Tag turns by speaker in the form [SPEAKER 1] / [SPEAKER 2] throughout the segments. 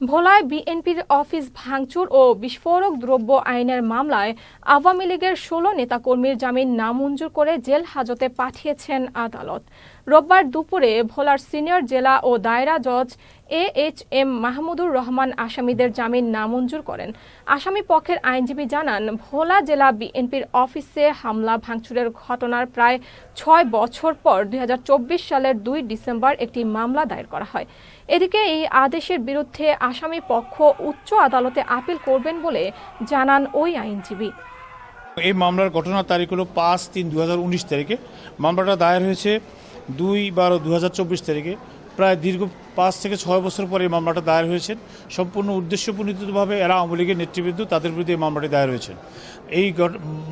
[SPEAKER 1] ভোলায় বিএনপির অফিস ভাঙচুর ও বিস্ফোরক দ্রব্য আইনের মামলায় আওয়ামী লীগের ১৬ নেতাকর্মীর জামিন নামঞ্জুর করে জেল হাজতে পাঠিয়েছেন আদালত। রোববার দুপুরে ভোলার সিনিয়র জেলা ও দায়রা জজ AHM মাহমুদুর রহমান আসামিদের জামিন নামঞ্জুর করেন। আসামি পক্ষের আইনজীবী জানান, ভোলা জেলা বিএনপির অফিসে হামলা ভাঙচুরের ঘটনার প্রায় ৬ বছর পর ২০২৪ সালের ২ ডিসেম্বর একটি মামলা দায়ের করা হয়। এদিকে এই আদেশের বিরুদ্ধে আসামি পক্ষ উচ্চ আদালতে আপিল করবেন বলে জানান ওই আইনজীবী।
[SPEAKER 2] এই মামলার ঘটনার তারিখ হলো ৫/৩/২০১৯ তারিখে। মামলাটা দায়ের হয়েছে ২/১২/২০২৪ তারিখে। প্রায় দীর্ঘ ৫ থেকে ৬ বছর পরে এই মামলাটা দায়ের হয়েছে। সম্পূর্ণ উদ্দেশ্যপ্রণোদিতভাবে এরা আওয়ামী লীগের নেতৃবৃন্দ তাদের বিরুদ্ধে এই মামলাটি দায়ের হয়েছে। এই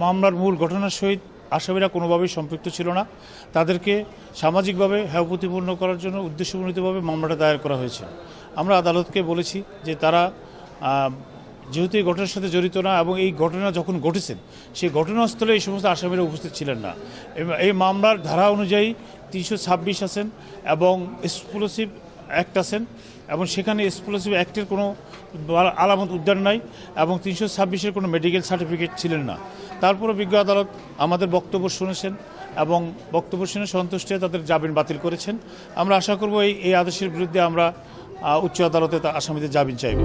[SPEAKER 2] মামলার মূল ঘটনার সহিত আসামিরা কোনোভাবেই সম্পৃক্ত ছিল না। তাদেরকে সামাজিকভাবে হেয় প্রতিপন্ন করার জন্য উদ্দেশ্যপ্রণোদিতভাবে মামলাটা দায়ের করা হয়েছে। আমরা আদালতকে বলেছি যে তারা যেহেতু এই ঘটনার সাথে জড়িত না এবং এই ঘটনা যখন ঘটেছেন সেই ঘটনাস্থলে এই সমস্ত আসামিরা উপস্থিত ছিলেন না। এই মামলার ধারা অনুযায়ী ৩২৬ আছেন এবং এক্সপ্লোসিভ অ্যাক্ট আছেন এবং সেখানে এক্সপ্লোসিভ অ্যাক্টের কোনো আলামত উদ্যান নাই এবং ৩২৬-এর কোনো মেডিকেল সার্টিফিকেট ছিলেন না। তারপরে বিজ্ঞ আদালত আমাদের বক্তব্য শুনেছেন এবং বক্তব্য শুনে সন্তুষ্ট হয়ে তাদের জামিন বাতিল করেছেন। আমরা আশা করব এই আদেশের বিরুদ্ধে আমরা উচ্চ আদালতে আসামিদের জামিন চাইব।